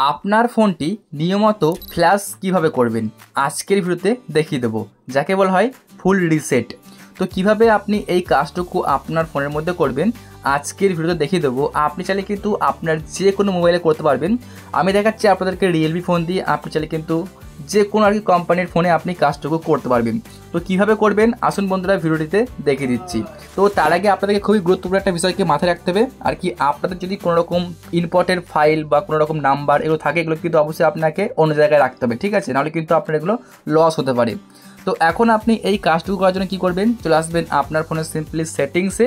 আপনার ফোনটি নিয়মিত ফ্ল্যাশ কিভাবে করবেন আজকের ভিডিওতে দেখিয়ে দেবো, যাকে বলা হয় ফুল রিসেট। তো কিভাবে আপনি এই কাজটুকু আপনার ফোনের মধ্যে করবেন আজকের ভিডিওতে দেখিয়ে দেবো। আপনি চাইলে কিন্তু আপনার যে কোনো মোবাইলে করতে পারবেন। আমি দেখাচ্ছি আপনাদেরকে রিয়েলমি ফোন দিয়ে, আপনি চাইলে কিন্তু যে কোনো আর কি কোম্পানির ফোনে আপনি কাজটুকু করতে পারবেন। তো কিভাবে করবেন আসুন বন্ধুরা ভিডিওটিতে দেখিয়ে দিচ্ছি। তো তার আগে আপনাদেরকে খুবই গুরুত্বপূর্ণ একটা বিষয়কে মাথায় রাখতে হবে আর কি, আপনাদের যদি কোনো রকম ইম্পর্টেন্ট ফাইল বা কোনো রকম নাম্বার এগুলো থাকে, এগুলো কিন্তু অবশ্যই আপনাকে অন্য জায়গায় রাখতে হবে, ঠিক আছে? নাহলে কিন্তু আপনার এগুলো লস হতে পারে। তো এখন আপনি এই কাজটুকু করার জন্য কী করবেন, চলে আসবেন আপনার ফোনের সিম্পলি সেটিংসে।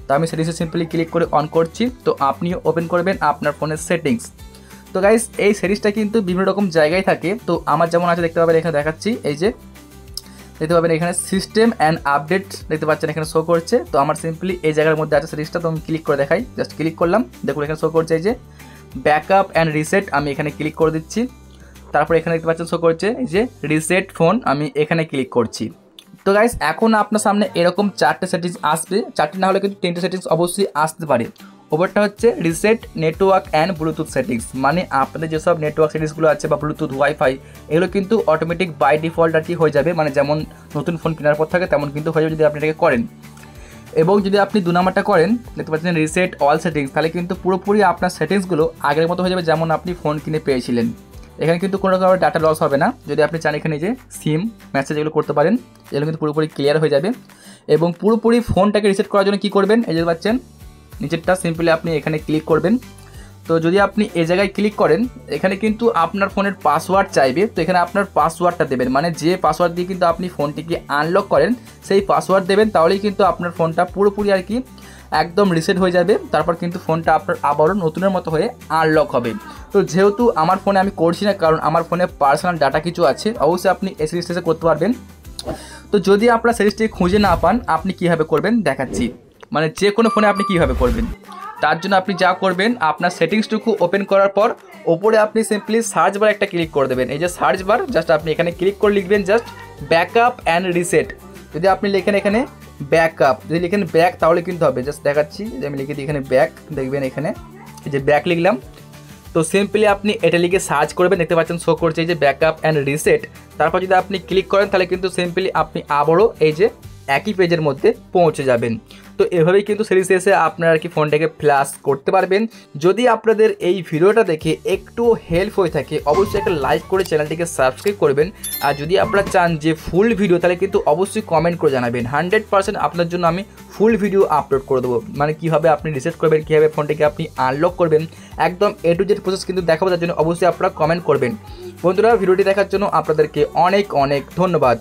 তো আমি সেটিংসে সিম্পলি ক্লিক করে অন করছি। তো আপনিও ওপেন করবেন আপনার ফোনের সেটিংস। তো গাইস এই সিরিজটা কিন্তু বিভিন্ন রকম জায়গায় থাকে। তো আমার যেমন আছে দেখতে পাবেন, এখানে দেখাচ্ছি, এই যে দেখতে পাবেন এখানে সিস্টেম অ্যান্ড আপডেট দেখতে পাচ্ছেন এখানে শো করছে। তো আমার সিম্পলি এই জায়গার মধ্যে আছে সিরিজটা। তো আমি ক্লিক করে দেখাই, জাস্ট ক্লিক করলাম, দেখুন এখানে শো করছে এই যে ব্যাকআপ অ্যান্ড রিসেট। আমি এখানে ক্লিক করে দিচ্ছি। তারপর এখানে দেখতে পাচ্ছেন শো করছে এই যে রিসেট ফোন, আমি এখানে ক্লিক করছি। তো গাইস এখন আপনার সামনে এরকম চারটে সেটিংস আসবে, চারটে না হলে কিন্তু তিনটে সেটিংস অবশ্যই আসতে পারে। ওপরটা হচ্ছে reset network and Bluetooth settings, মানে আপনাদের যেসব নেটওয়ার্ক সেটিংসগুলো আছে বা ব্লুটুথ ওয়াইফাই এগুলো কিন্তু অটোমেটিক বাই ডিফল্ট আর কি হয়ে যাবে, মানে যেমন নতুন ফোন কেনার পর থাকে তেমন কিন্তু হয়ে যাবে যদি আপনি এটাকে করেন। এবং যদি আপনি 2 নাম্বারটা করেন দেখতে পাচ্ছেন রিসেট অল সেটিংস, তাহলে কিন্তু পুরোপুরি আপনার সেটিংসগুলো আগের মতো হয়ে যাবে যেমন আপনি ফোন কিনে পেয়েছিলেন। এখানে কিন্তু কোনো রকম ডাটা লস হবে না। যদি আপনি চান এখানে যে সিম মেসেজ এগুলো করতে পারেন, এগুলো কিন্তু পুরোপুরি ক্লিয়ার হয়ে যাবে। এবং পুরোপুরি ফোনটাকে রিসেট করার জন্য কী করবেন, এই যে পাচ্ছেন নিচেরটা সিম্পলি আপনি এখানে ক্লিক করবেন। তো যদি আপনি এই জায়গায় ক্লিক করেন এখানে কিন্তু আপনার ফোনের পাসওয়ার্ড চাইবে। তো এখানে আপনার পাসওয়ার্ডটা দেবেন, মানে যে পাসওয়ার্ড দিয়ে কিন্তু আপনি ফোনটিকে আনলক করেন সেই পাসওয়ার্ড দেবেন, তাহলেই কিন্তু আপনার ফোনটা পুরোপুরি আর কি একদম রিসেট হয়ে যাবে। তারপর কিন্তু ফোনটা আপনার আবারও নতুনের মতো হয়ে আনলক হবে। তো যেহেতু আমার ফোনে আমি করছি না, কারণ আমার ফোনে পার্সোনাল ডাটা কিছু আছে, অবশ্যই আপনি এই সিরিজটা করতে পারবেন। তো যদি আপনার সিরিজটি খুঁজে না পান আপনি কীভাবে করবেন দেখাচ্ছি, মানে যে কোনো ফোনে আপনি কীভাবে করবেন। তার জন্য আপনি যা করবেন, আপনার সেটিংসটুকু ওপেন করার পর ওপরে আপনি সিম্পলি সার্চ বার একটা ক্লিক করে দেবেন। এই যে সার্চ বার, জাস্ট আপনি এখানে ক্লিক করে লিখবেন জাস্ট ব্যাকআপ অ্যান্ড রিসেট। যদি আপনি লেখেন এখানে ব্যাকআপ, যদি লিখেন ব্যাক তাহলে কিন্তু হবে। জাস্ট দেখাচ্ছি যে আমি লিখে দিই এখানে ব্যাক, দেখবেন এখানে এই যে ব্যাক লিখলাম। তো সিম্পলি আপনি এটা লিখে সার্চ করবেন, দেখতে পাচ্ছেন শো করছে এই যে ব্যাকআপ অ্যান্ড রিসেট। তারপর যদি আপনি ক্লিক করেন তাহলে কিন্তু সিম্পলি আপনি আবারও এই যে একই পেজের মধ্যে পৌঁছে যাবেন। তো এভাবেই কিন্তু সিরিজ এসে আপনারা আর কি ফোনটাকে ফ্ল্যাশ করতে পারবেন। যদি আপনাদের এই ভিডিওটা দেখে একটু হেল্প হয়ে থাকে অবশ্যই একটা লাইক করে চ্যানেলটিকে সাবস্ক্রাইব করবেন। আর যদি আপনারা চান যে ফুল ভিডিও তাহলে কিন্তু অবশ্যই কমেন্ট করে জানাবেন। 100% আপনার জন্য আমি ফুল ভিডিও আপলোড করে দেবো, মানে কীভাবে আপনি রিসেট করবেন, কীভাবে ফোনটিকে আপনি আনলক করবেন, একদম A to Z প্রসেস কিন্তু দেখাবো। তার জন্য অবশ্যই আপনারা কমেন্ট করবেন। বন্ধুরা ভিডিওটি দেখার জন্য আপনাদেরকে অনেক অনেক ধন্যবাদ।